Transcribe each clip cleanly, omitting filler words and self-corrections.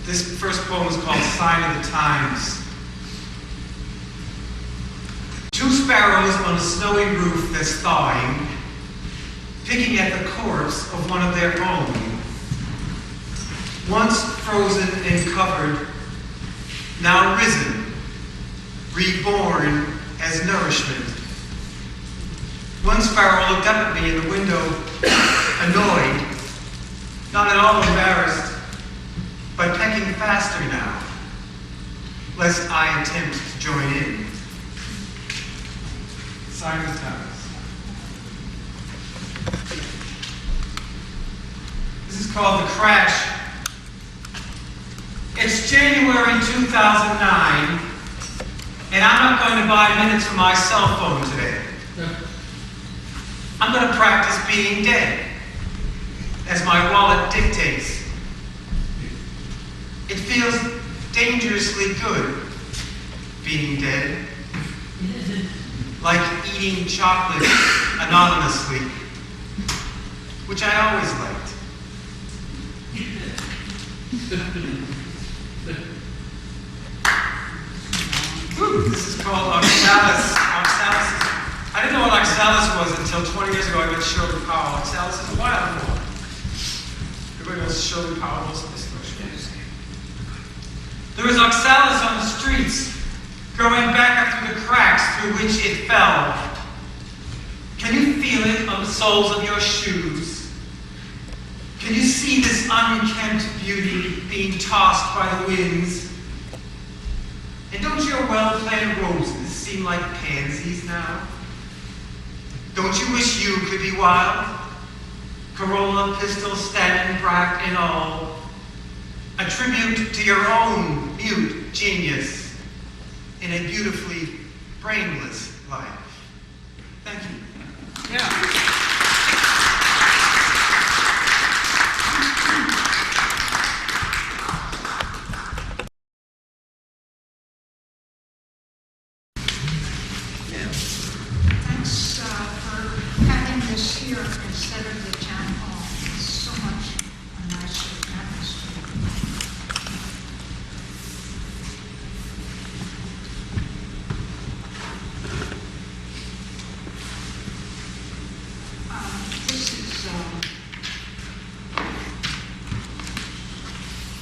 This first poem is called Sign of the Times. Two sparrows on a snowy roof that's thawing, picking at the corpse of one of their own. Once frozen and covered, now risen, reborn as nourishment. One sparrow looked up at me in the window, annoyed, not at all embarrassed, but pecking faster now, lest I attempt to join in. Sign of the Times. This is called The Crash. It's January 2009, and I'm not going to buy minutes from my cell phone today. I'm going to practice being dead, as my wallet dictates. It feels dangerously good, being dead. Like eating chocolate anonymously, which I always liked. This is called Oxalis. Oxalis. I didn't know what oxalis was until 20 years ago I met Shirley Powell. Oxalis is a wild boar. Everybody knows Shirley Powell knows this question. There was oxalis on the streets, growing back up through the cracks through which it fell. Can you feel it on the soles of your shoes? Can you see this unkempt beauty being tossed by the winds? And don't your well-planted roses seem like pansies now? Don't you wish you could be wild? Corolla, pistol, stamen, bract, and all. A tribute to your own mute genius in a beautifully brainless life. Thank you. Yeah. Thanks for having this here instead of the town hall. It's so much a nicer atmosphere. This is, I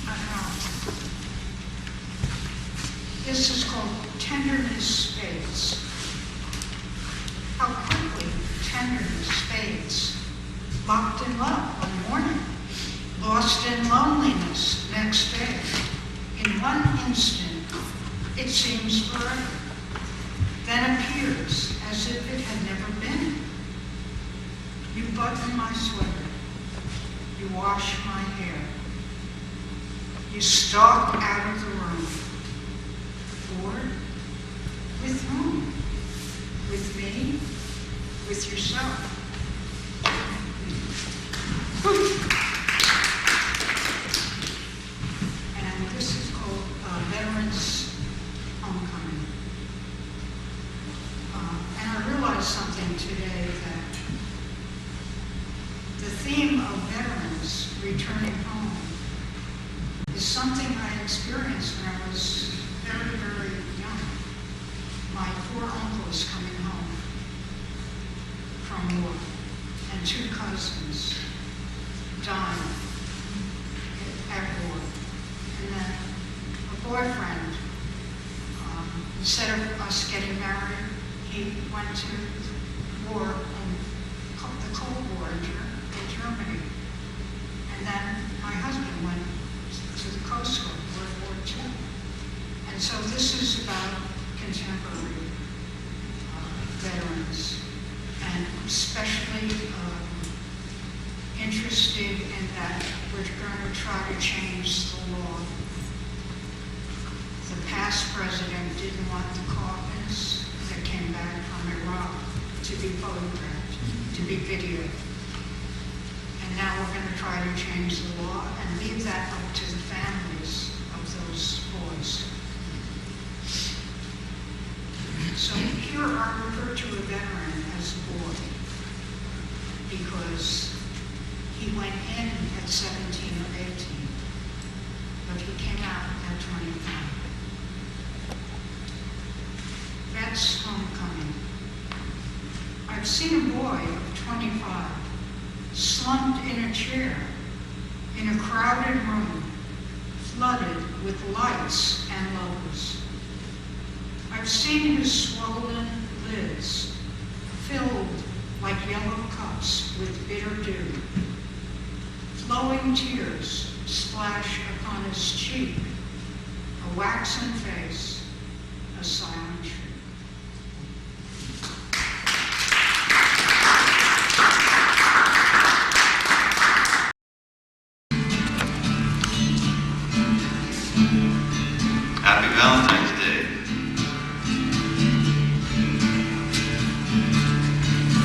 don't know. This is called Tenderness Fades. How quickly tenderness fades. Locked in love one morning, lost in loneliness next day. In one instant, it seems forever, then appears as if it had never been. You button my sweater, you wash my hair, you stalk out of the room. Bored? With whom? With me? With yourself? And this is called Veterans Homecoming. And I realized something today that the theme of veterans returning home is something I experienced when I was very, very young. My 4 uncles coming home from war, and 2 cousins dying at war. And then a boyfriend, instead of us getting married, he went to war in the Cold War in Germany. And then my husband went to the Coast Guard, World War II. And so this is about contemporary veterans, and especially interested in that we're going to try to change the law. The past president didn't want the coffins that came back from Iraq to be photographed, to be videoed. And now we're going to try to change the law and leave that up to the families of those boys. So here I refer to a veteran as a boy because he went in at 17 or 18, but he came 25. That's homecoming. I've seen a boy of 25 slumped in a chair in a crowded room, flooded with lights and lovers. I've seen his swollen lids filled like yellow cups with bitter dew. Flowing tears splash upon his cheek, a waxen face, a silent shriek. Happy Valentine's Day.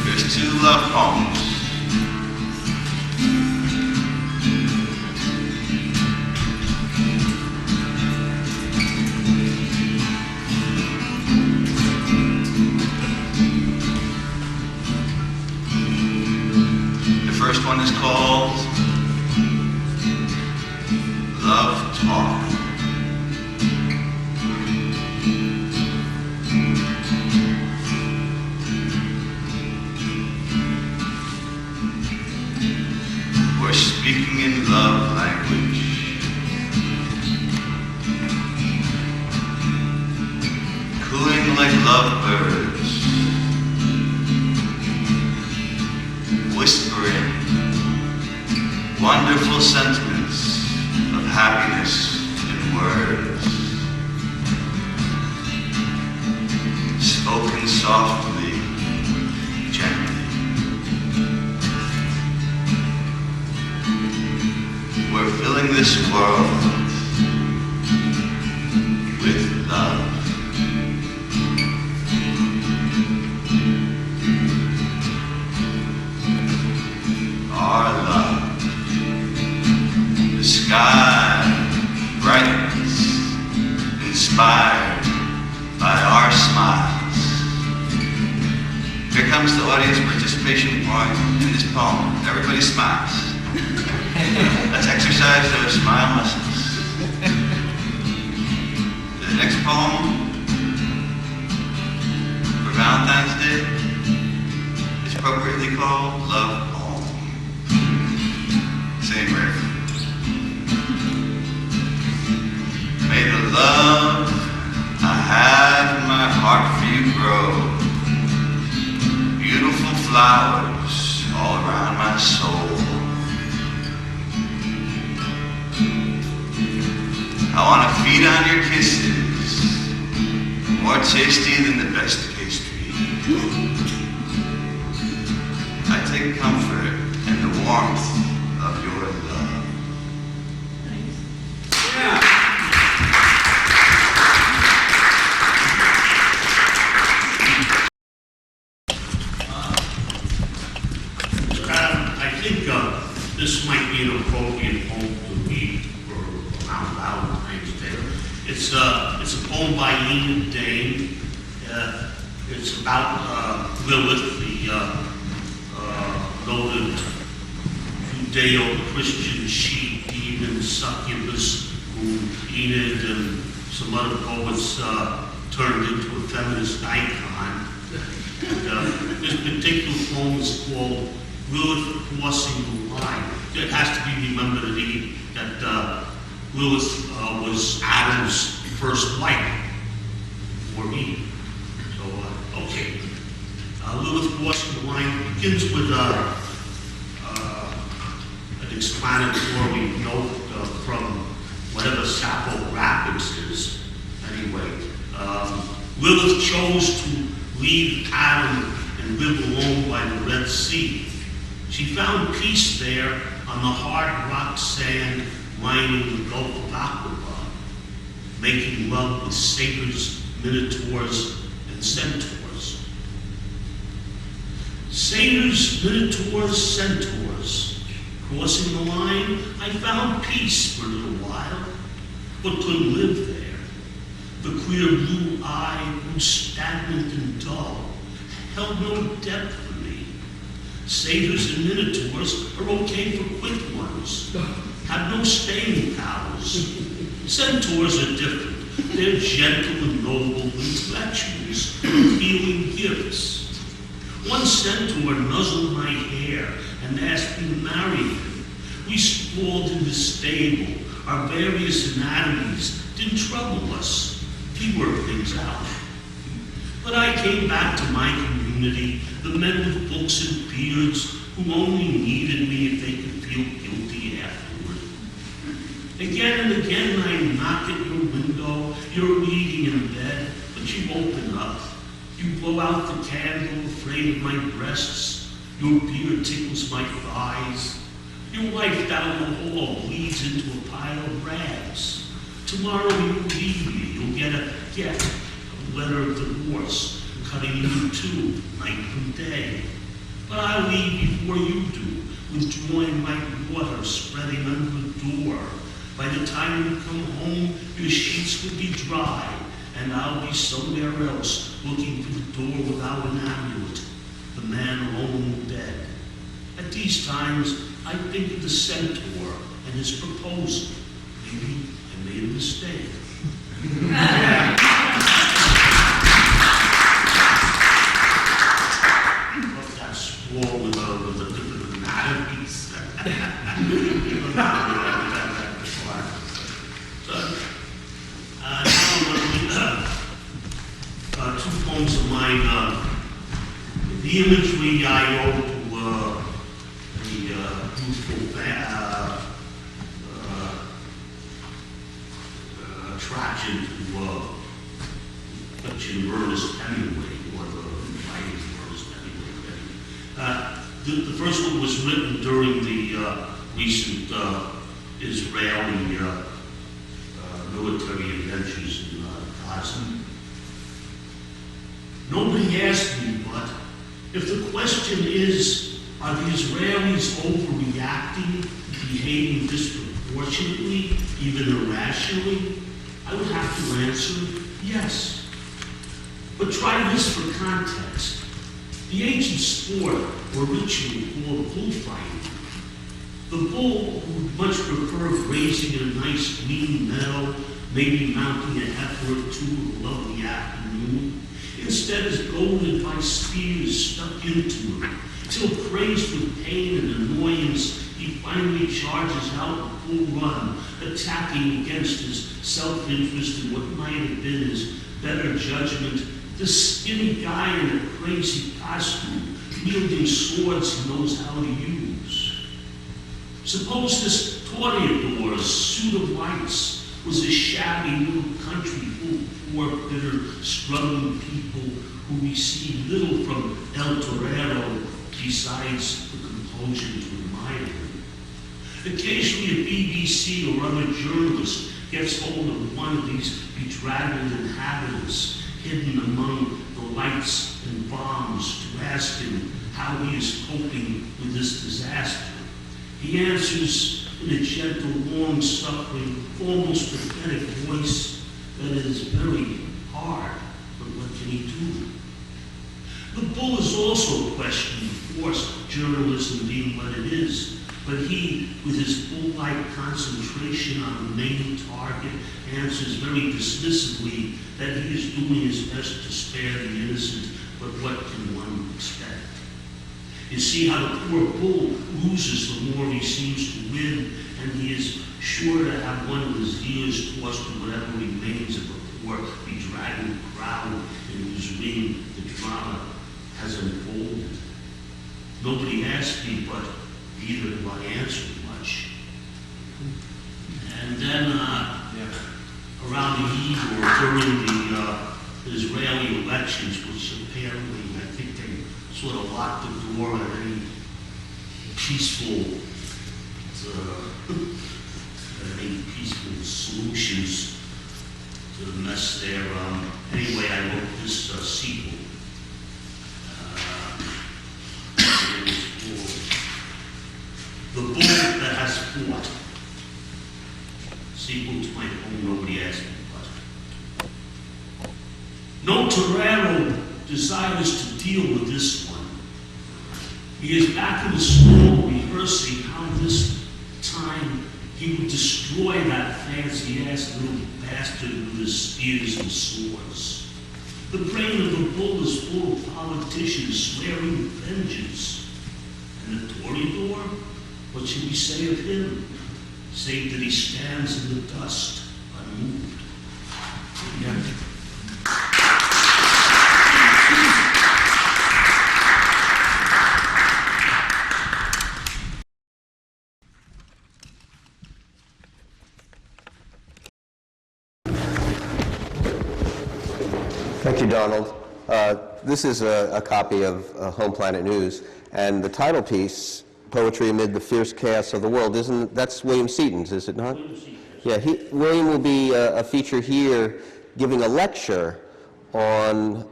There's 2 love poems. The first one is called Love Talk. We're speaking in love language. Cooing like lovebirds. Whispering wonderful sentiments of happiness in words. Spoken softly, gently. We're filling this world with love. Our love. The sky brightens, inspired by our smiles. Here comes the audience participation point in this poem. Everybody smiles. Let's exercise those smile muscles. The next poem for Valentine's Day is appropriately called Love Poem. Same riff. May the love I have in my heart for you grow. Beautiful flowers all around my soul. I want to feed on your kisses, more tasty than the best pastry. I take comfort in the warmth of your love. I think this might be an appropriate poem to read for around Valentine's Day. It's a poem by Enid Dane. It's about Lilith, the noted Judeo-Christian she-demon succubus who Enid and some other poets turned into a feminist icon. And this particular poem is called Lilith Crossing the Line. It has to be remembered that Lilith was Adam's first wife, or Eve. So, okay. Lilith Crossing the Line begins with an explanatory note from whatever Sappho Rapids is. Anyway, Lilith chose to leave Adam and live alone by the Red Sea. She found peace there on the hard rock sand lining the Gulf of Aqaba, making love with satyrs, minotaurs, and centaurs. Satyrs, minotaurs, centaurs. Crossing the line, I found peace for a little while, but couldn't live there. The clear blue eye grew stagnant and dull, held no depth for me. Satyrs and minotaurs are okay for quick ones, have no staying powers. Centaurs are different. They're gentle and noble intellectuals with healing gifts. One centaur nuzzled my hair and asked me to marry him. We sprawled in the stable. Our various anatomies didn't trouble us. We worked things out. But I came back to my community, the men with books and beards who only needed me if they could feel guilty afterward. Again and again I knock at your window. You're reading in bed, but you open up. You blow out the candle, afraid of my breasts. Your beard tickles my thighs. Your wife down the hall bleeds into a pile of rags. Tomorrow you'll leave me. You'll get a letter of divorce, cutting you two, night and day. But I'll leave before you do, withdrawing like water spreading under the door. By the time you come home, your sheets will be dry, and I'll be somewhere else, looking for the door without an amulet, the man alone in bed. At these times, I think of the centaur and his proposal. Maybe I made a mistake. Look, that sprawl with a different anatomies. Two poems of mine. The imagery I owe to youthful attraction to Jim Ernest Hemingway, or the writing of Ernest Hemingway. The first one was written during the recent Israeli military adventures in Gaza. Nobody asked me, but if the question is, are the Israelis overreacting, behaving disproportionately, even irrationally, I would have to answer yes. But try this for context. The ancient sport or ritual called bullfighting. The bull would much prefer grazing in a nice green meadow, maybe mounting a heifer or two of a lovely afternoon, instead is goaded by spears stuck into him, till crazed with pain and annoyance, he finally charges out a full run, attacking against his self-interest and what might have been his better judgment, this skinny guy in a crazy costume, wielding swords he knows how to use. Suppose this toreador's suit of lights was a shabby little country full of poor, bitter, struggling people who received little from El Torero besides the compulsion to admire him. Occasionally a BBC or other journalist gets hold of one of these bedraggled inhabitants hidden among the lights and bombs to ask him how he is coping with this disaster. He answers in a gentle, long-suffering, almost pathetic voice that is very hard, but what can he do? The bull is also questioning, of course, journalism being what it is, but he, with his bull-like concentration on the main target, answers very dismissively that he is doing his best to spare the innocent, but what can one expect? You see how the poor bull loses the more he seems to win, and he is sure to have one of his ears tossed to whatever remains of the poor, bedraggled crowd in whose ring the drama has unfolded. Nobody asked me, but neither do I answer much. And then around the eve or during the Israeli elections, which apparently I think they sort of locked the door on any peaceful solutions to the mess there. Anyway, I wrote this sequel. It was called The Bull That Has Fought. Sequel to my poem, nobody asked me, but. No torero desires to deal with this one. He is back in the school rehearsing how this time he would destroy that fancy-ass little bastard with his spears and swords. The brain of the bull is full of politicians swearing vengeance. And the Toreador, what should we say of him? Save that he stands in the dust, unmoved. Thank you, Donald. This is a copy of Home Planet News, and the title piece, Poetry Amid the Fierce Chaos of the World, that's William Seaton's, is it not? Yeah, William will be a feature here giving a lecture on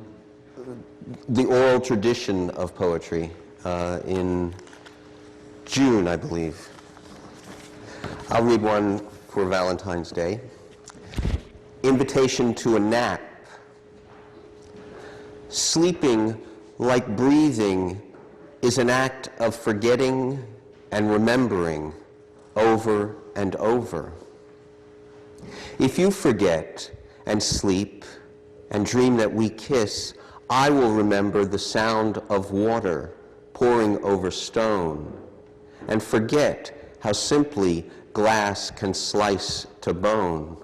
the oral tradition of poetry in June, I believe. I'll read one for Valentine's Day. Invitation to a nap. Sleeping, like breathing, is an act of forgetting and remembering over and over. If you forget and sleep and dream that we kiss, I will remember the sound of water pouring over stone and forget how simply glass can slice to bone.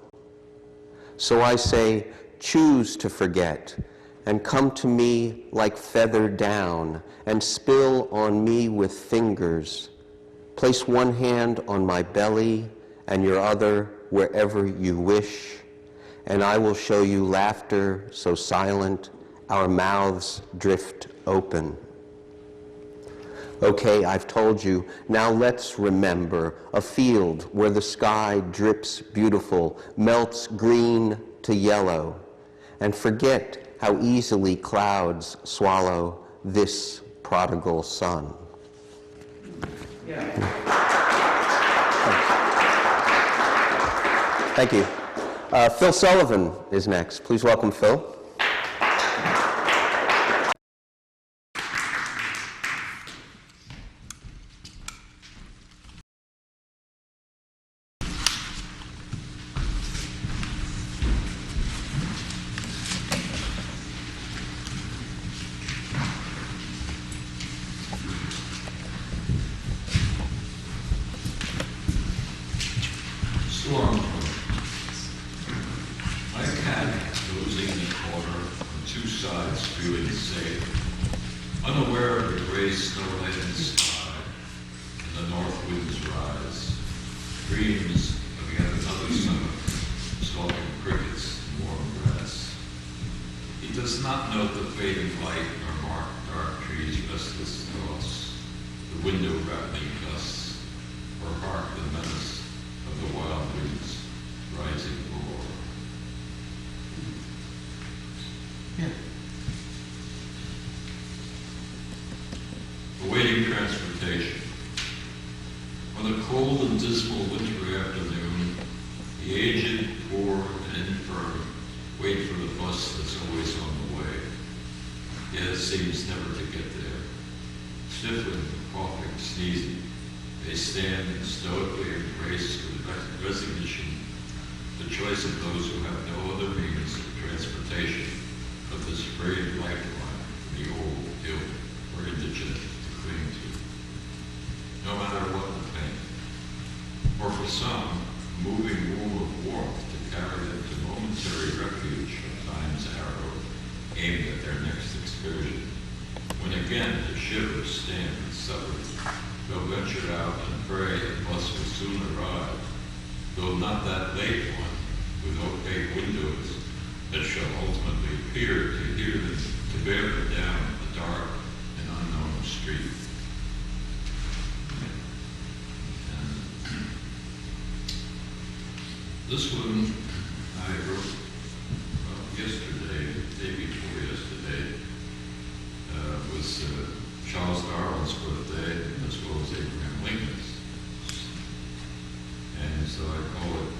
So I say, choose to forget and come to me like feather down and spill on me with fingers. Place one hand on my belly and your other wherever you wish, and I will show you laughter so silent our mouths drift open. Okay, I've told you, now let's remember a field where the sky drips beautiful, melts green to yellow, and forget how easily clouds swallow this prodigal son. Thank you. Phil Sullivan is next. Please welcome Phil. Storm. My cat dozing in the corner on two sides feeling safe, unaware of the gray snow-laden sky and the north winds rise, dreams of yet another summer, stalking crickets and warm grass. He does not note the fading light nor mark dark trees' restless thoughts, the window rattling gusts, or hark the menace of the wild winds rising roar. Awaiting transportation. On a cold and dismal wintry afternoon, the aged, poor, and infirm wait for the bus that's always on the way. Yet it seems never to get there. Sniffling, coughing, sneezing, they stand and stoically embrace with resignation the choice of those who have no other means of transportation but this frayed lifeline from the old, ill, or indigent to cling to, no matter what the pain. Or for some, a moving wool of warmth to carry them to momentary refuge from time's arrow aimed at their next excursion. When again the shivers stand and suffer, they'll venture out and pray the bus will soon arrive, though not that late one, with opaque windows that shall ultimately appear to hear them, to bear them down the dark and unknown street. And this one I wrote yesterday, the day before yesterday, was Charles Darwin's birthday, as well as Abraham Lincoln's. And so I call it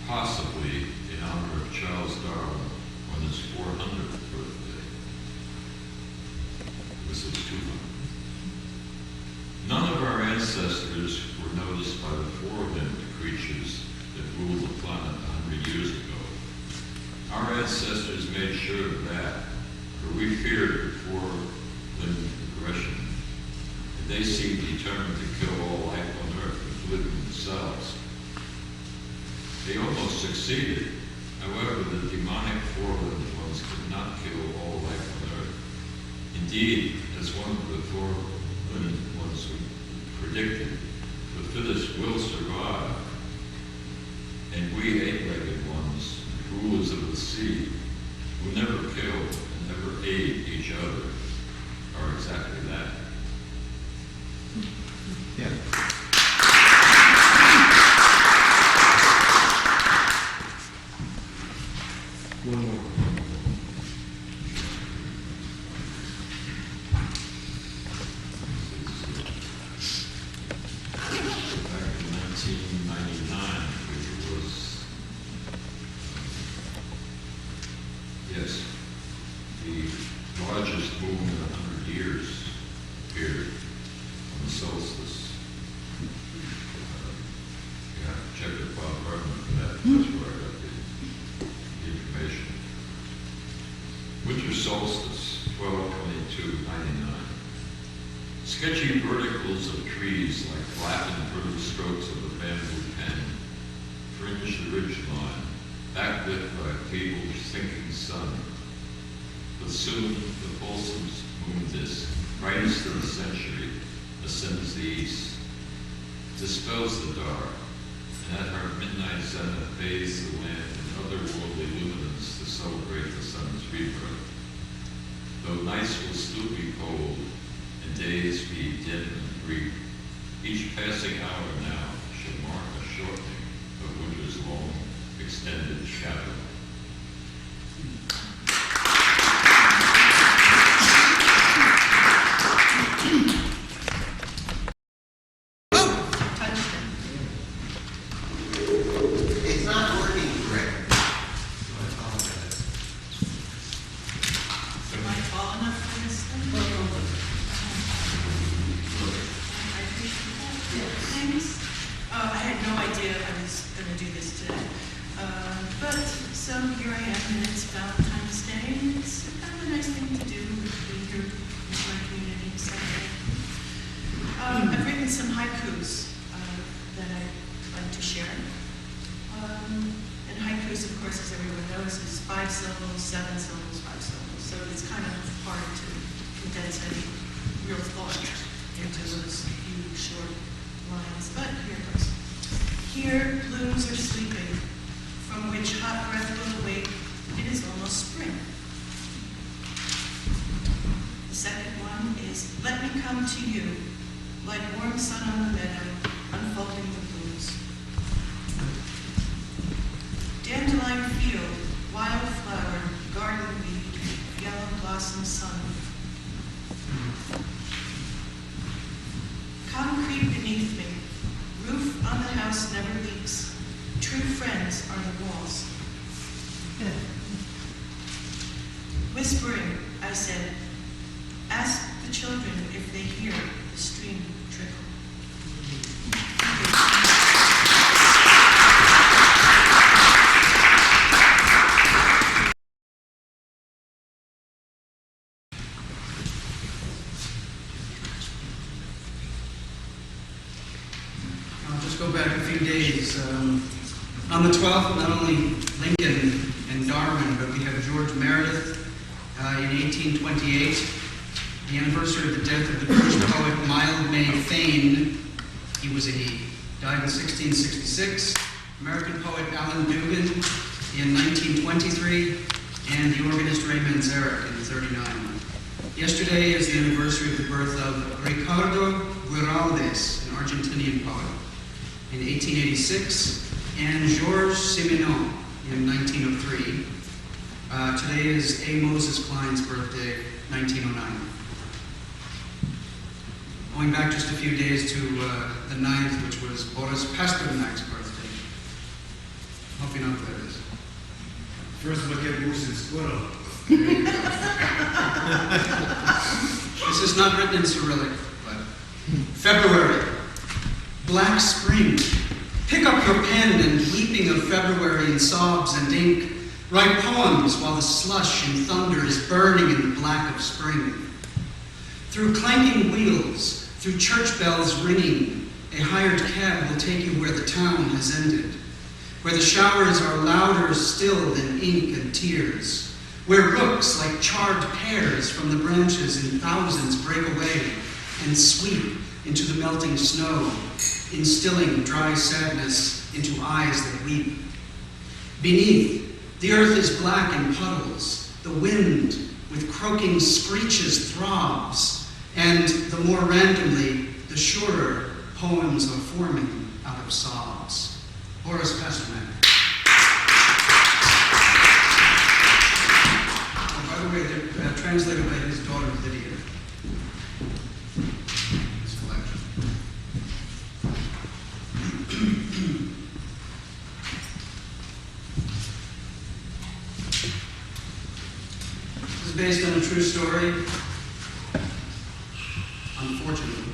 possibly in honor of Charles Darwin on his 400th birthday. This is 200. None of our ancestors were noticed by the four-limbed creatures Our ancestors made sure of that, for we feared before limited aggression, and they seemed determined to kill all life on earth, including themselves. They almost succeeded. However, the demonic four-limbed ones could not kill all life on earth. Indeed, as one of the four-limbed ones predicted, the fittest will survive. And we eight-legged ones, rulers of the sea, who never kill and never aid each other, are exactly that. Yeah. One more. Back in 1999, which was, yes, the largest boom in 100 years appeared on the solstice. Yeah, check with Bob Hartman for that. That's where I got the information. Winter solstice, 12/22/99. Sketchy verticals of trees like flattened brittle strokes of a bamboo pen fringe the ridgeline, backlit by a feeble sinking sun. But soon the fulsome moon disk, brightest of the century, ascends the east, dispels the dark, and at her midnight zenith bathes the land in otherworldly luminance to celebrate the sun's rebirth. Though nights will still be cold and days be dim and brief, each passing hour now should mark a shortening of winter's long, extended shadow. Touched it. It's not working correctly. Am I tall enough for this thing? I appreciate that. Thanks. I had no idea I was going to do this today. But so here I am, and it's Valentine's Day, and it's kind of a nice thing to do, be here with my community Sunday. I've written some haikus that I'd like to share. And haikus, of course, as everyone knows, is 5 syllables, 7 syllables, 5 syllables. So it's kind of hard to condense any real thought into those few short lines. But here goes. Here blooms are sleeping, from which hot breath will awake. It is almost spring. The second one is, let me come to you, like warm sun on the meadow, unfolding the blooms. Dandelion field, wildflower, garden weed, yellow blossom sun. Concrete beneath me, roof on the house never leaks. True friends are the walls. Whispering, I said, ask the children if they hear the stream trickle. I'll just go back a few days. On the 12th, not only Lincoln and Darwin, but we have George Meredith in 1828, the anniversary of the death of the British poet Mildmay Fane. He died in 1666. American poet Alan Dugan in 1923, and the organist Ray Manzarek in 39. Yesterday is the anniversary of the birth of Ricardo Guiraldes, an Argentinian poet, in 1886, and Georges Simenon in 1903. Today is A. Moses Klein's birthday, 1909. Going back just a few days to the 9th, which was Boris Pasternak's birthday. Hope you know who that is. First look at Moose and Squirrel. This is not written in Cyrillic, but February, black spring. Pick up your pen and weeping of February in sobs and ink, Write poems while the slush and thunder is burning in the black of spring. Through clanking wheels, through church bells ringing, a hired cab will take you where the town has ended, where the showers are louder still than ink and tears, where rooks like charred pears from the branches in thousands break away and sweep into the melting snow, instilling dry sadness into eyes that weep. Beneath, the earth is black in puddles, the wind with croaking screeches throbs, and the more randomly, the surer poems are forming out of sobs. Horace Pasternak. Oh, by the way, they're translated by his daughter Lydia. His collection. This is based on a true story, unfortunately.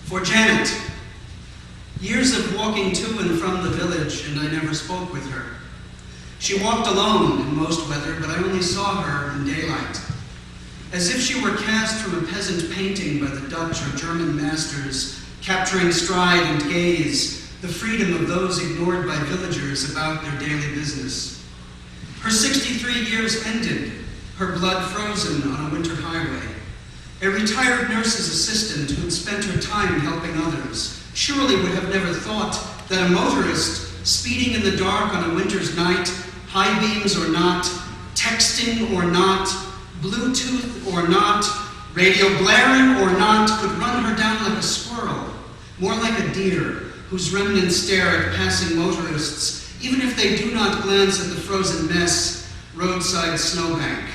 For Janet, years of walking to and from the village, and I never spoke with her. She walked alone in most weather, but I only saw her in daylight. As if she were cast from a peasant painting by the Dutch or German masters, capturing stride and gaze, the freedom of those ignored by villagers about their daily business. Her 63 years ended, her blood frozen on a winter highway. A retired nurse's assistant who had spent her time helping others surely would have never thought that a motorist speeding in the dark on a winter's night, high beams or not, texting or not, Bluetooth or not, radio blaring or not, could run her down like a squirrel, more like a deer whose remnants stare at passing motorists, even if they do not glance at the frozen mess, roadside snowbank.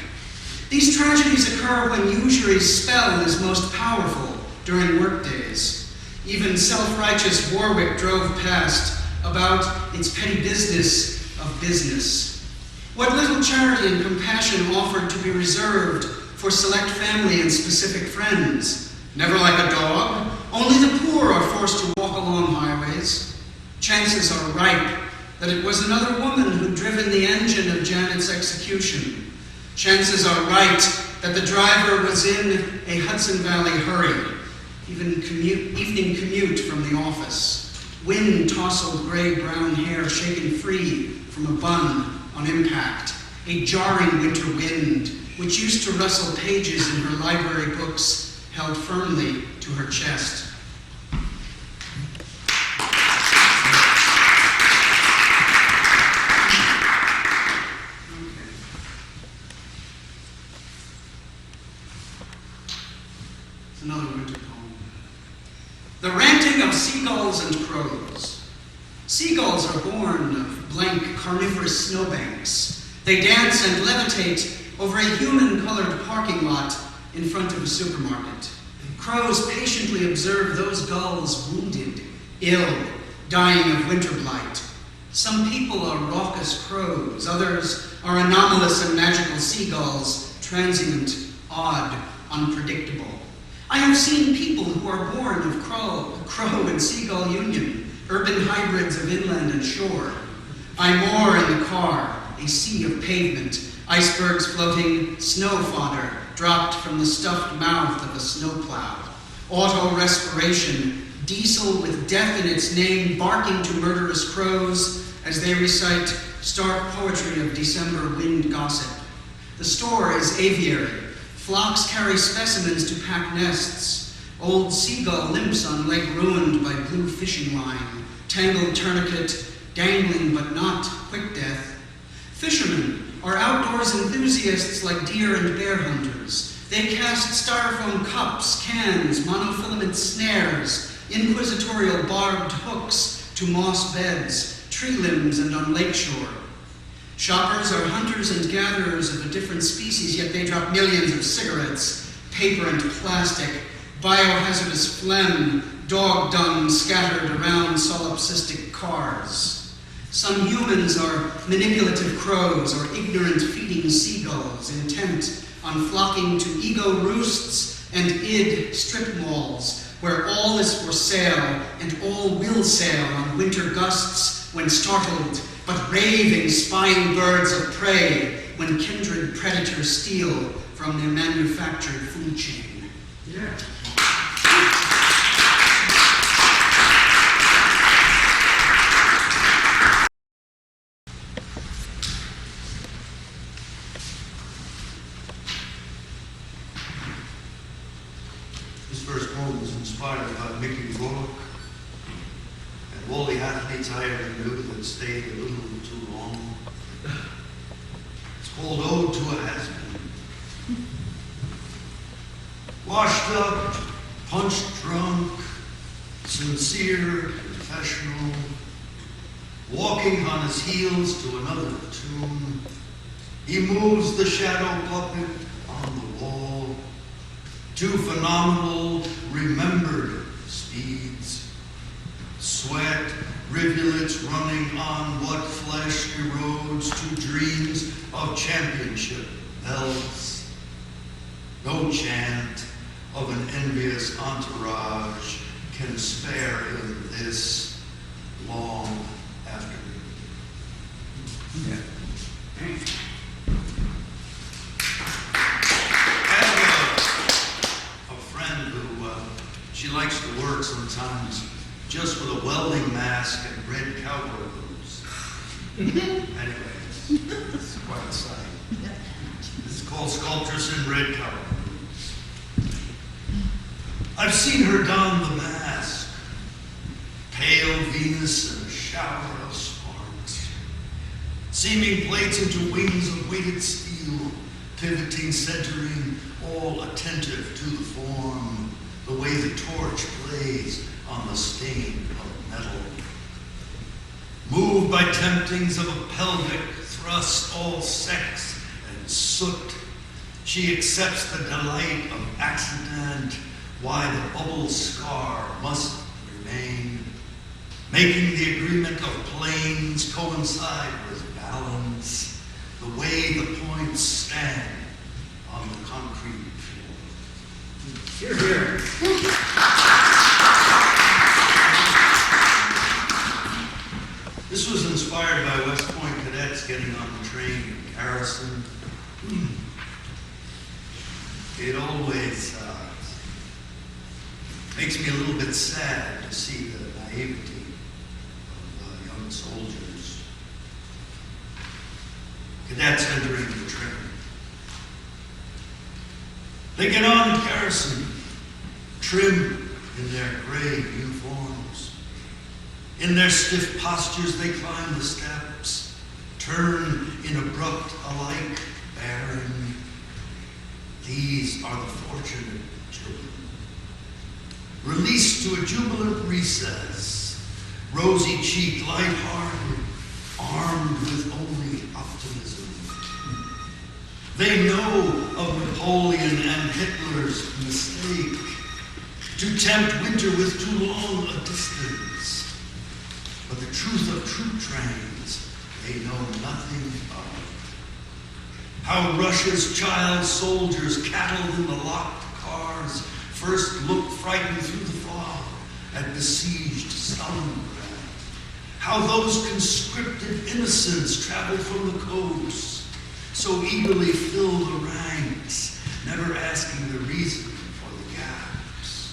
These tragedies occur when usury's spell is most powerful during workdays. Even self-righteous Warwick drove past about its petty business of business. What little charity and compassion offered to be reserved for select family and specific friends. Never like a dog. Only the poor are forced to walk along highways. Chances are ripe that it was another woman who'd driven the engine of Janet's execution. Chances are right that the driver was in a Hudson Valley hurry, evening commute from the office. Wind tousled gray-brown hair shaken free from a bun on impact, a jarring winter wind which used to rustle pages in her library books held firmly to her chest. Another winter poem. The ranting of seagulls and crows. Seagulls are born of blank carnivorous snowbanks. They dance and levitate over a human-colored parking lot in front of a supermarket. Crows patiently observe those gulls wounded, ill, dying of winter blight. Some people are raucous crows, others are anomalous and magical seagulls, transient, odd, unpredictable. I have seen people who are born of crow and seagull union, urban hybrids of inland and shore. I moor in the car, a sea of pavement, icebergs floating, snow fodder dropped from the stuffed mouth of a snowplow. Auto respiration, diesel with death in its name, barking to murderous crows as they recite stark poetry of December wind gossip. The store is aviary. Flocks carry specimens to pack nests. Old seagull limps on lake ruined by blue fishing line. Tangled tourniquet, dangling but not quick death. Fishermen are outdoors enthusiasts like deer and bear hunters. They cast styrofoam cups, cans, monofilament snares, inquisitorial barbed hooks to moss beds, tree limbs, and on lakeshore. Shoppers are hunters and gatherers of a different species, yet they drop millions of cigarettes, paper and plastic, biohazardous phlegm, dog dung scattered around solipsistic cars. Some humans are manipulative crows or ignorant feeding seagulls, intent on flocking to ego roosts and id strip malls, where all is for sale and all will sail on winter gusts when startled but raving spying birds of prey, when kindred predators steal from their manufactured food chain. Yeah. This first poem was inspired by Mickey Rourke and all the athletes I ever knew that stayed a little too long. It's called Ode to a Has-Been. Washed up, punch drunk, sincere, professional, walking on his heels to another tune, he moves the shadow puppet on the wall. Two phenomenal, remembered speeds. Sweat, rivulets running on what flesh erodes to dreams of championship bells. No chant of an envious entourage can spare him this long afternoon. Yeah. A friend who, she likes to work sometimes just with a welding mask and red cowboy boots. Anyway, it's quite a sight. This is called Sculptress in Red Cowboy Boots. I've seen her don the mask, pale Venus in a shower of sparks, seaming plates into wings of weighted steel, pivoting, centering, all attentive to the form, the way the torch plays on the stain of metal. Moved by temptings of a pelvic thrust, all sex and soot, she accepts the delight of accident, why the bubble scar must remain, making the agreement of planes coincide with balance, the way the points stand on the concrete floor. Here, here. This was inspired by West Point cadets getting on the train in Garrison. It always makes me a little bit sad to see the naivety of young soldiers. Cadets entering the train. They get on in Garrison, trim in their gray uniforms. In their stiff postures, they climb the steps, turn in abrupt alike bearing. These are the fortunate children. Released to a jubilant recess, rosy-cheeked, light-hearted, armed with only optimism. They know of Napoleon and Hitler's mistake, to tempt winter with too long a distance. But the truth of troop trains they know nothing of. How Russia's child soldiers, cattled in the locked cars, first looked frightened through the fog at besieged Stalingrad. How those conscripted innocents traveled from the coast, so eagerly fill the ranks, never asking the reason for the gaps.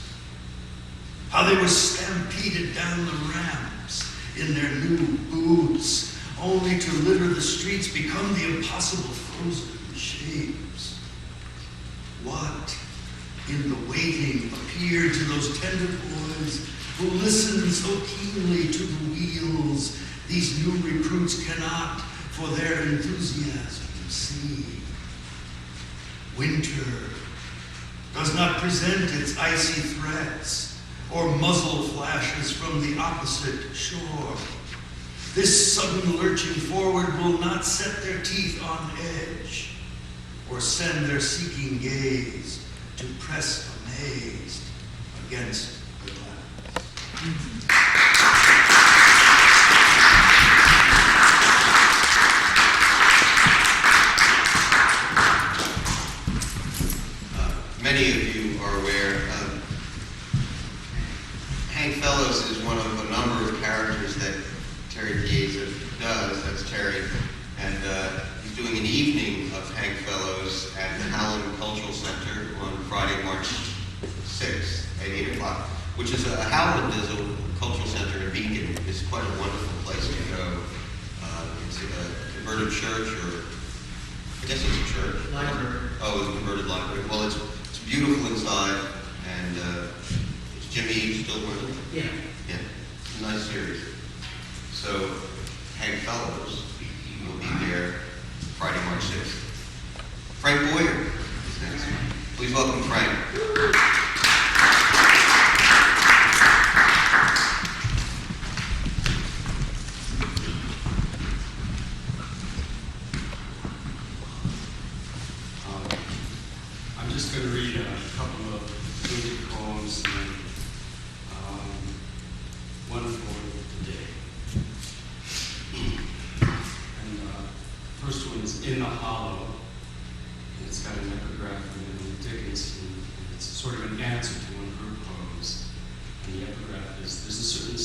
How they were stampeded down the ramps in their new boots, only to litter the streets, become the impossible frozen shapes. What in the waiting appeared to those tender boys who listened so keenly to the wheels these new recruits cannot for their enthusiasm see? Winter does not present its icy threats or muzzle flashes from the opposite shore. This sudden lurching forward will not set their teeth on edge or send their seeking gaze to press amazed against the glass. Many of you are aware, Hank Fellows is one of a number of characters that Terry Terry Piazza does. That's Terry. And he's doing an evening of Hank Fellows at the Howland Cultural Center on Friday, March 6th at 8 o'clock, which is Howland is a cultural center in Beacon. It's quite a wonderful place to go. It's a converted church, or I guess it's a church. Library. Oh, it's a converted library. Well, it's beautiful inside, and is Jimmy Eaves still running? Yeah. Yeah, it's a nice series. So, Hank Fellows will be there Friday, March 6th. Frank Boyer is next. Please welcome Frank. I'm just going to read a couple of music poems and one for today. And first one is In the Hollow, and it's got an epigraph from Emily Dickinson, and it's sort of an answer to one of her poems. And the epigraph is, there's a certain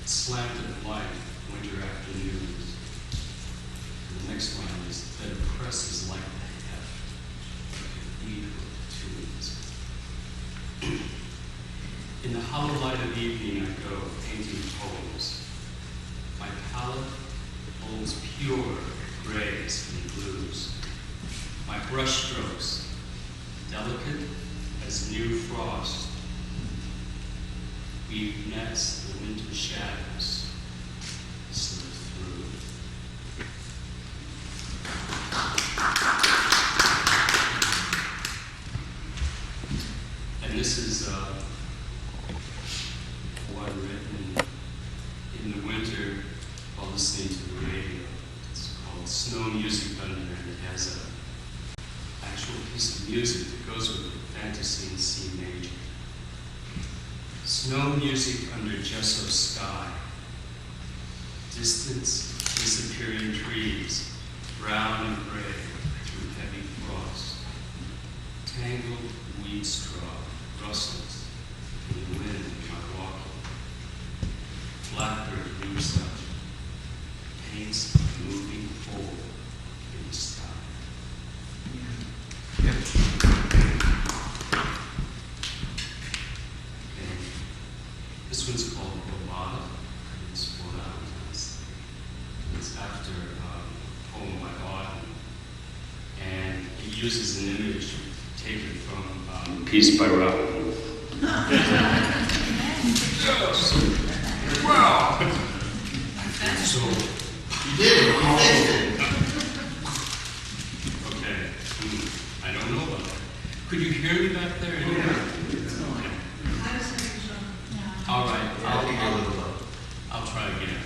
slant of light, winter afternoons. And the next line is, that oppresses like the heft, cathedral tunes. In the hollow light of evening I go, painting poems. My palette holds pure grays and blues. My brushstrokes, delicate as new frost, weave nets the winter shadows, slip through. And this is one written in the winter while listening to the radio. It's called Snow Music Under, and it has an actual piece of music that goes with it, fantasy in C major. Snow music under gesso sky. Distance, disappearing trees, brown and gray through heavy frost. Tangled weed straw rustles in the wind in my walking. Blackbird leaves up, paints moving forward in the sky. Okay. This one's called Bobada. It's for Valentine's. It's after a poem by Auden. And it uses an image taken from Peace by Raoul. Wow! So, You did it. You fixed it. okay, I don't know about that. Could you hear me back there? Okay. All right, I'll try again.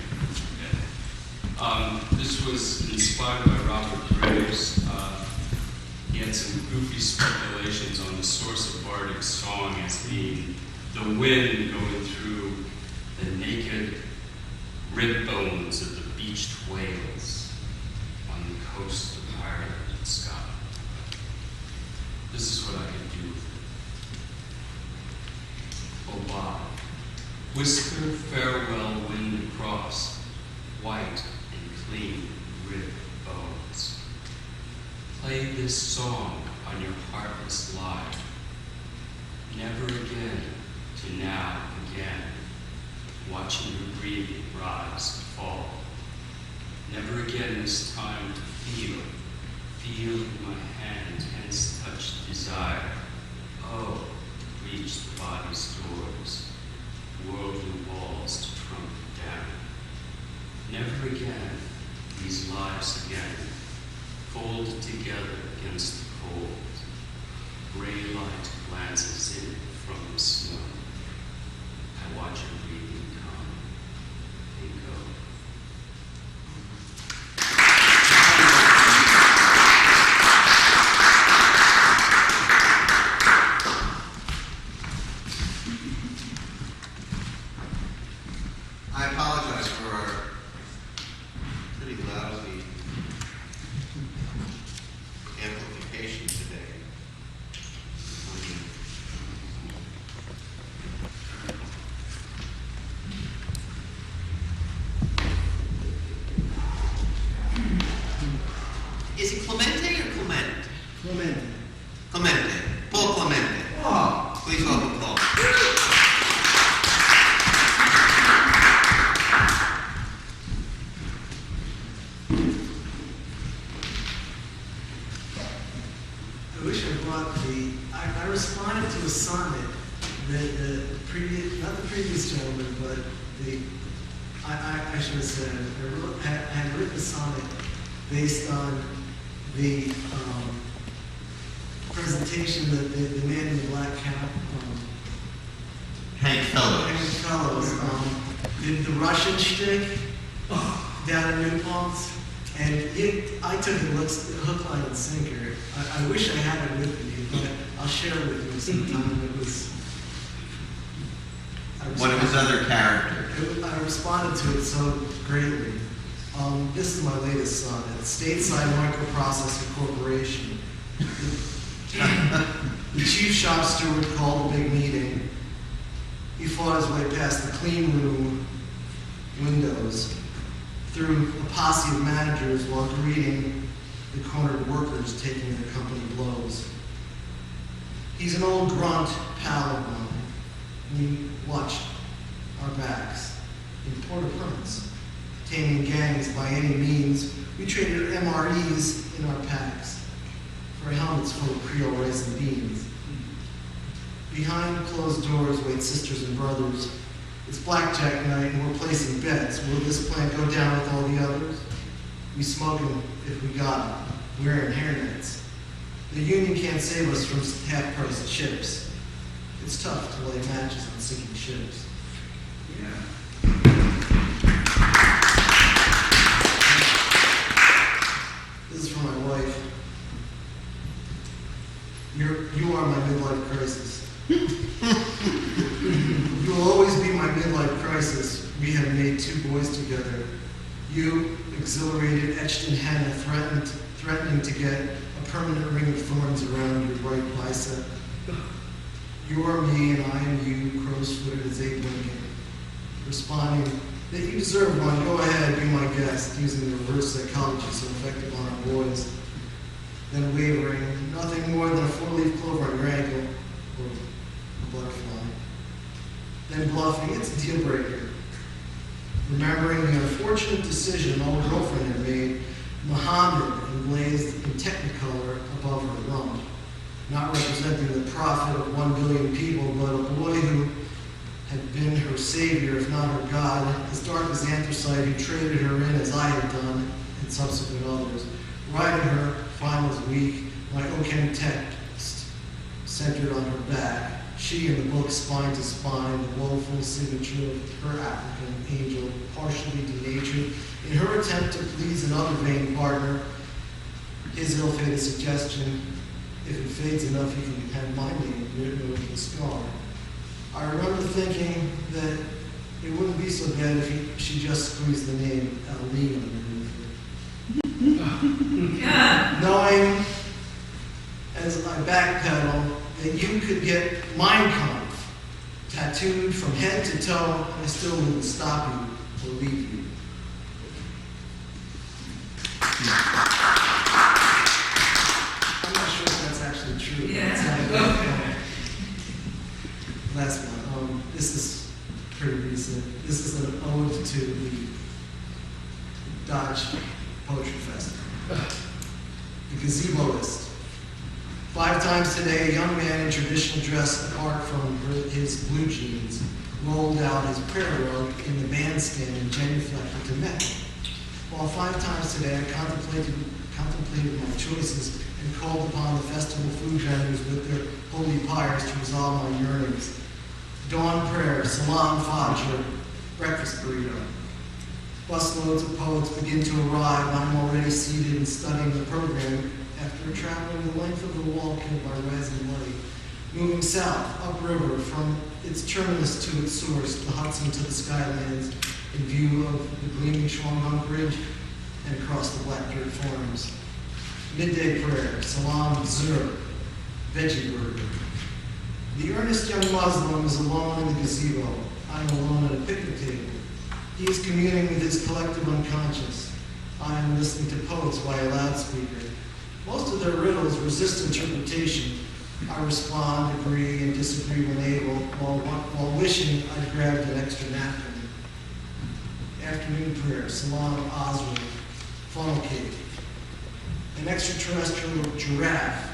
Okay. This was inspired by Robert Graves. He had some goofy speculations on the source of Bardic song as being the wind going through the naked rib bones of the beached whales on the coast of Ireland and Scotland. This is what I could do with it. Oh, Bob, whisper farewell wind across, white and clean rib bones. Play this song on your heartless life. Never again to now again, watching your breathing rise and fall. Never again this time to feel in my hand tense touch desire. Oh, to reach the body's doors, worldly walls to trumpet down. Never again these lives again, folded together against the cold. Gray light glances in from the snow. I watch your breathing come and go. I apologize for our pretty lousy amplification today. Is it Clemente or Clement? Clemente. Clemente. Paul Clemente. Oh, Please welcome Paul. I wish I brought I responded to a sonnet that the previous, not the previous gentleman, but I should have said, I had written a sonnet based on the presentation that the man in the black cap, Hank Fellows. Hank Fellows, did the Russian shtick down in New Paltz. And I took it hook, line, and sinker. I wish I had it with me, but I'll share it with you sometime. It was. One of his other characters. I responded to it so greatly. This is my latest sonnet. Stateside Microprocessor Corporation. The chief shop steward called a big meeting. He fought his way past the clean room windows, through a posse of managers while greeting the cornered workers taking their company blows. He's an old grunt pal of mine. We watched our backs in Port-au-Prince, taming gangs by any means. We traded MREs in our packs for helmets full of Creole rice and beans. Behind closed doors wait sisters and brothers. It's blackjack night and we're placing bets. Will this plant go down with all the others? We smoke them if we got it, wearing hairnets. The union can't save us from half-price chips. It's tough to light matches on sinking ships. yeah. This is for my wife. You are my midlife crisis. You will always be my midlife crisis. We have made 2 boys together. You, exhilarated, etched in henna, threatening to get a permanent ring of thorns around your right bicep. You are me and I am you, crow's-footed as Abe Lincoln. Responding that you deserve one, go ahead, be my guest, using the reverse psychology so effective on our boys. Then wavering, nothing more than a 4-leaf clover on your ankle, or a butterfly. Then bluffing, it's a deal breaker. Remembering the unfortunate decision an old girlfriend had made, Muhammad emblazed in technicolor above her rump, not representing the prophet of 1 billion people, but a boy who had been her savior, if not her God, as dark as anthracite, who traded her in as I had done, and subsequent others. Riding her, finals week, my Oakham text centered on her back. She in the book, spine to spine, the woeful signature of her African angel, partially denatured, in her attempt to please another vain partner. His ill-fated suggestion, if it fades enough, you can have my name written over the scar. I remember thinking that it wouldn't be so bad if she just squeezed the name Ali underneath it. Knowing, as I backpedal, that you could get Mein Kampf tattooed from head to toe, and I still wouldn't stop you or leave you. I'm not sure if that's actually true. Last one. This is pretty recent. This is an ode to the Dodge Poetry Festival. The Gazeboist. 5 times today, a young man in traditional dress, apart from his blue jeans, rolled out his prayer rug in the bandstand and genuflected to Mecca. While 5 times today, I contemplated my choices and called upon the festival food vendors with their holy pyres to resolve my yearnings. Dawn prayer, salam fajr, breakfast burrito. Busloads of poets begin to arrive. I'm already seated and studying the program after traveling the length of the wall killed by rising light. Moving south, upriver, from its terminus to its source, the Hudson to the Skylands, in view of the gleaming Schwangham Bridge and across the Black Dirt Farms. Midday prayer, salam zur, veggie burger. The earnest young Muslim is alone in the gazebo. I am alone at a picnic table. He is communing with his collective unconscious. I am listening to poets via loudspeaker. Most of their riddles resist interpretation. I respond, agree, and disagree when able, while wishing I'd grabbed an extra napkin. Afternoon prayer, Salam Oswald, funnel cake. An extraterrestrial giraffe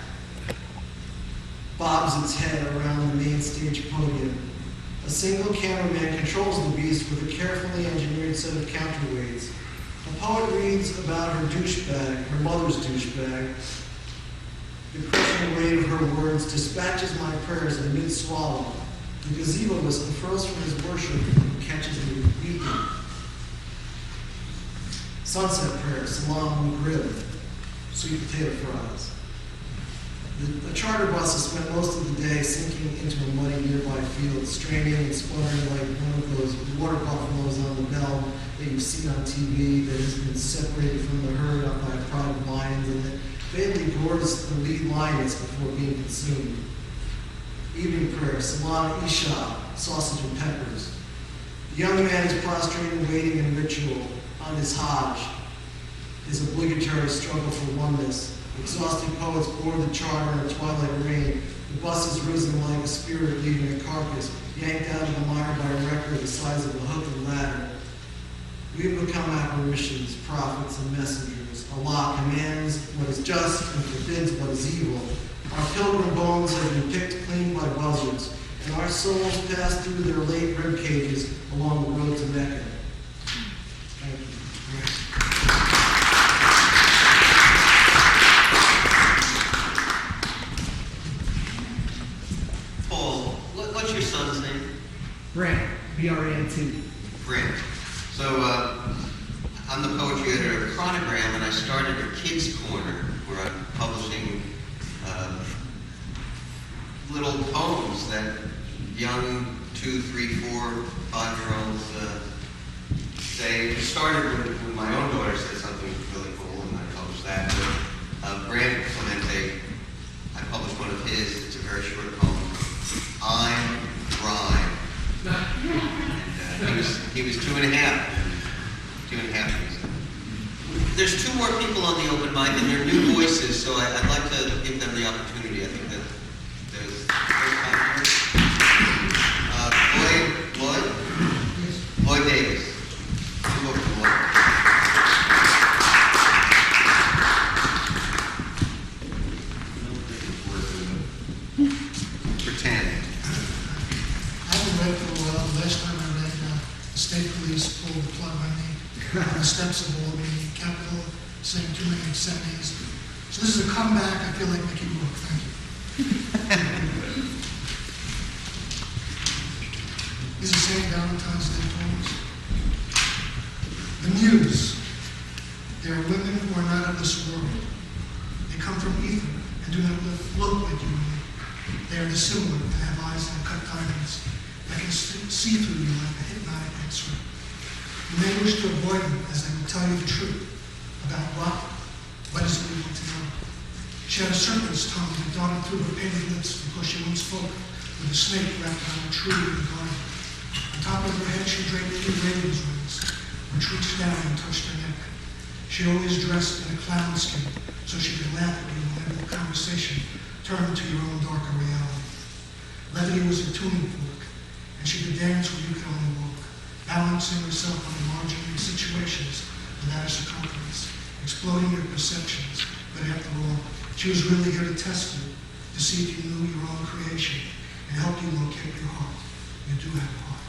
bobs its head around the main stage podium. A single cameraman controls the beast with a carefully engineered set of counterweights. A poet reads about her douchebag, her mother's douchebag. The crushing weight of her words dispatches my prayers in mid-swallow. The gazeboist unfurls from his worship and catches me weeping. Sunset prayer, Salam Grill, sweet potato fries. The charter bus has spent most of the day sinking into a muddy nearby field, straining and sputtering like one of those water buffaloes on the bell that you've seen on TV that has been separated from the herd up by a pride of lions and that vaguely gores the lead lioness before being consumed. Evening prayer, Salam Isha, sausage and peppers. The young man is prostrated, waiting in ritual on his Hajj, his obligatory struggle for oneness. Exhausted poets board the charter in a twilight rain. The bus is risen like a spirit leaving a carcass, yanked out of the mire by a record the size of a hooked ladder. We have become apparitions, prophets, and messengers. Allah commands what is just and forbids what is evil. Our pilgrim bones have been picked clean by buzzards, and our souls pass through their late rib cages along the road to Mecca. Thank you. What's your son's name? Brent, B-R-A-N-T. Brent. So, I'm the poetry editor of Chronogram, and I started a kids' corner where I'm publishing little poems that young 2, 3, 4, 5-year-olds say. It started when my own daughter said something really cool, and I published that. But Brent Clemente, I published one of his. It's a very short poem. I'm Rhyme. And he was 2.5. 2.5 years old. There's 2 more people on the open mic, and they're new voices, so I'd like to give them the opportunity. I think that there's Lloyd Davis. Come over to Lloyd. Pretend. I haven't read for a while. The last time I read, the state police pulled the plug on me on the steps of Albany Capitol, saying too many obscenities. So this is a comeback. I feel like Mickey Rourke. Thank you. These are St. Valentine's Day poems. The Muse. They are women who are not of this world. They come from ether and do not look like you and me. They are dissimilar and have eyes like cut diamonds. I can see through you like a hypnotic X-ray. You may wish to avoid them as they will tell you the truth about what is it we want to know. She had a serpent's tongue that darted through her painted lips because she once spoke with a snake wrapped around a tree in the garden. On top of her head she draped 2 raven's wings, which reached down and touched her neck. She always dressed in a clown skin so she could laugh at you whenever the conversation turned to your own darker reality. Levity was her tuning fork, and she could dance where you could only walk, balancing herself on the margin of situations without a circumference, exploding your perceptions. But after all, she was really here to test you, to see if you knew your own creation, and help you locate your heart. You do have a heart.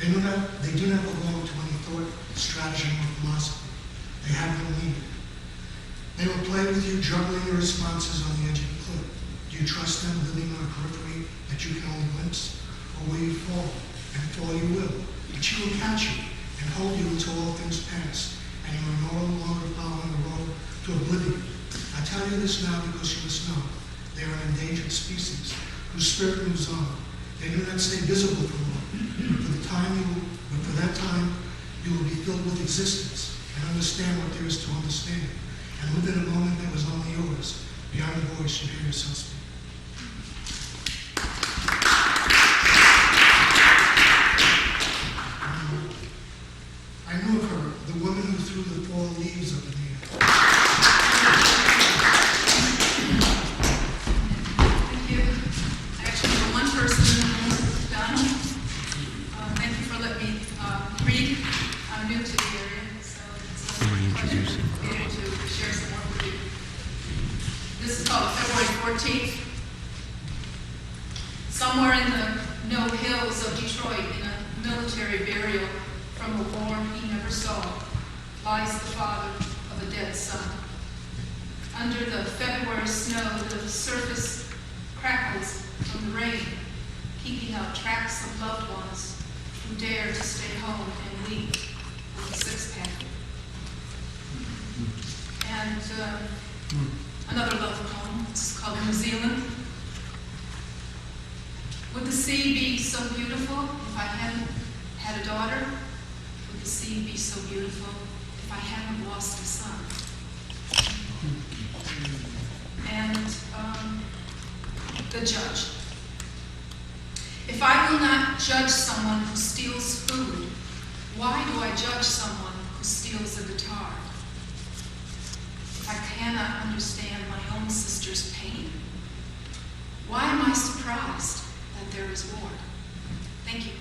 They do not belong to any thought, strategy, or philosophy. They have no meaning. They will play with you, juggling your responses on the edge of the cliff. Do you trust them living on a periphery that you can only glimpse? Or will you fall? And fall you will. But she will catch you and hold you until all things pass, and you are no longer following the road to oblivion. I tell you this now because you must know. They are an endangered species whose spirit moves on. They do not stay visible for long. But for that time, you will be filled with existence and understand what there is to understand. And within a moment that was only yours, beyond the voice, you hear yourself speak. I knew of her, the woman who through the fall leaves up in the air. Thank you. I actually know one person in the room, Donald. Thank you for letting me read. I'm new to the area, so it's a pleasure to be able to share some work with you. This is called February 14th. Somewhere in the no hills of Detroit, in a military burial from a war he never saw, lies the father of a dead son. Under the February snow, the surface crackles from the rain, keeping out tracks of loved ones who dare to stay home and weep with a six-pack. And another love poem, it's called New Zealand. Would the sea be so beautiful if I hadn't had a daughter? Would the sea be so beautiful if I hadn't lost a son? And the judge. If I will not judge someone who steals food, why do I judge someone who steals a guitar? If I cannot understand my own sister's pain, why am I surprised that there is war? Thank you.